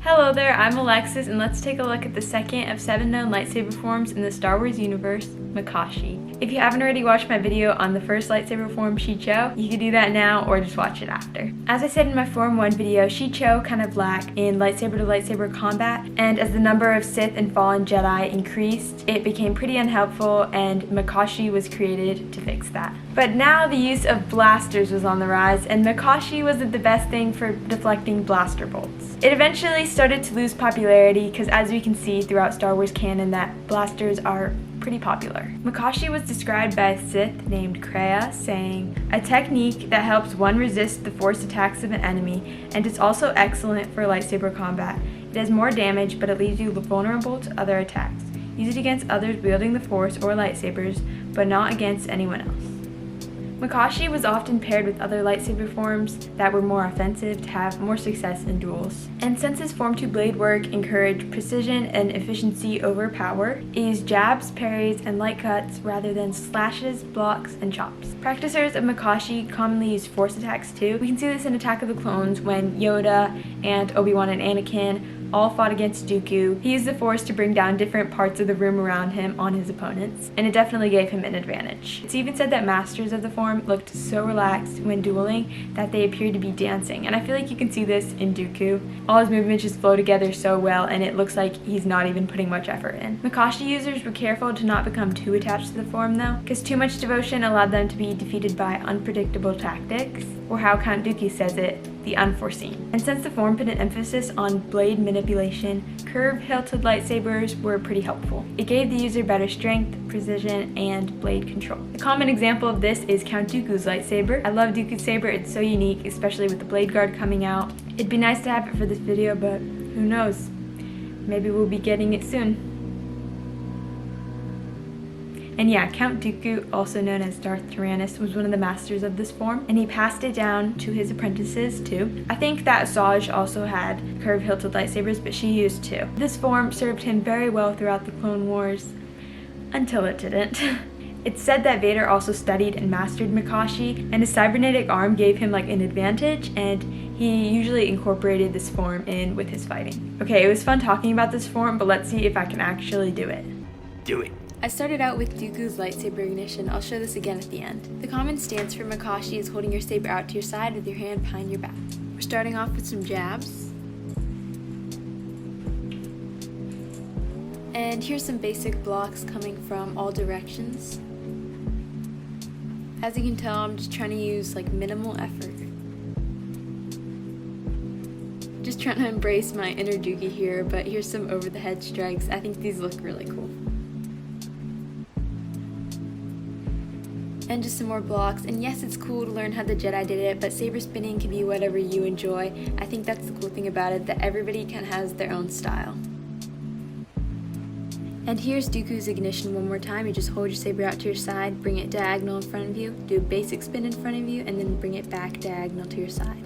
Hello there, I'm Alexis, and let's take a look at the second of 7 known lightsaber forms in the Star Wars universe, Makashi. If you haven't already watched my video on the first lightsaber form, Shii-Cho, you can do that now or just watch it after. As I said in my Form 1 video, Shii-Cho kind of lacked in lightsaber to lightsaber combat, and as the number of Sith and fallen Jedi increased, it became pretty unhelpful, and Makashi was created to fix that. But now the use of blasters was on the rise, and Makashi wasn't the best thing for deflecting blaster bolts. It eventually started to lose popularity because, as we can see throughout Star Wars canon, that blasters are pretty popular. Makashi was described by a Sith named Kreia, saying, "A technique that helps one resist the force attacks of an enemy, and it's also excellent for lightsaber combat. It does more damage, but it leaves you vulnerable to other attacks. Use it against others wielding the force or lightsabers, but not against anyone else." Makashi was often paired with other lightsaber forms that were more offensive to have more success in duels. And since his Form 2 blade work encouraged precision and efficiency over power, it used jabs, parries, and light cuts rather than slashes, blocks, and chops. Practicers of Makashi commonly use force attacks too. We can see this in Attack of the Clones when Yoda and Obi-Wan and Anakin all fought against Dooku. He used the force to bring down different parts of the room around him on his opponents, and it definitely gave him an advantage. It's even said that masters of the form looked so relaxed when dueling that they appeared to be dancing, and I feel like you can see this in Dooku. All his movements just flow together so well, and it looks like he's not even putting much effort in. Makashi users were careful to not become too attached to the form though, because too much devotion allowed them to be defeated by unpredictable tactics, or how Count Dooku says it, the unforeseen. And since the form put an emphasis on blade manipulation, curved-hilted lightsabers were pretty helpful. It gave the user better strength, precision, and blade control. A common example of this is Count Dooku's lightsaber. I love Dooku's saber, it's so unique, especially with the blade guard coming out. It'd be nice to have it for this video, but who knows? Maybe we'll be getting it soon. And yeah, Count Dooku, also known as Darth Tyrannus, was one of the masters of this form, and he passed it down to his apprentices too. I think that Asajj also had curved-hilted lightsabers, but she used two. This form served him very well throughout the Clone Wars, until it didn't. It's said that Vader also studied and mastered Makashi, and his cybernetic arm gave him like an advantage, and he usually incorporated this form in with his fighting. Okay, it was fun talking about this form, but let's see if I can actually do it. Do it. I started out with Dooku's lightsaber ignition. I'll show this again at the end. The common stance for Makashi is holding your saber out to your side with your hand behind your back. We're starting off with some jabs. And here's some basic blocks coming from all directions. As you can tell, I'm just trying to use like minimal effort. Just trying to embrace my inner Dookie here, but here's some over the head strikes. I think these look really cool. And just some more blocks. And yes, it's cool to learn how the Jedi did it, but saber spinning can be whatever you enjoy. I think that's the cool thing about it, that everybody kind of has their own style. And here's Dooku's ignition one more time. You just hold your saber out to your side, bring it diagonal in front of you, do a basic spin in front of you, and then bring it back diagonal to your side.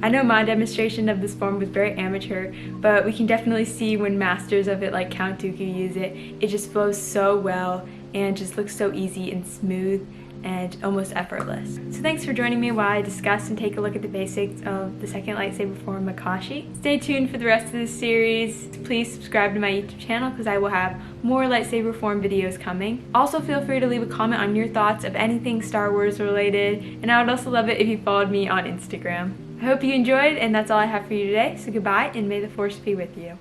I know my demonstration of this form was very amateur, but we can definitely see when masters of it like Count Dooku use it. It just flows so well and just looks so easy and smooth and almost effortless. So thanks for joining me while I discuss and take a look at the basics of the second lightsaber form, Makashi. Stay tuned for the rest of this series. Please subscribe to my YouTube channel because I will have more lightsaber form videos coming. Also feel free to leave a comment on your thoughts of anything Star Wars related, and I would also love it if you followed me on Instagram. I hope you enjoyed, and that's all I have for you today. So goodbye, and may the Force be with you.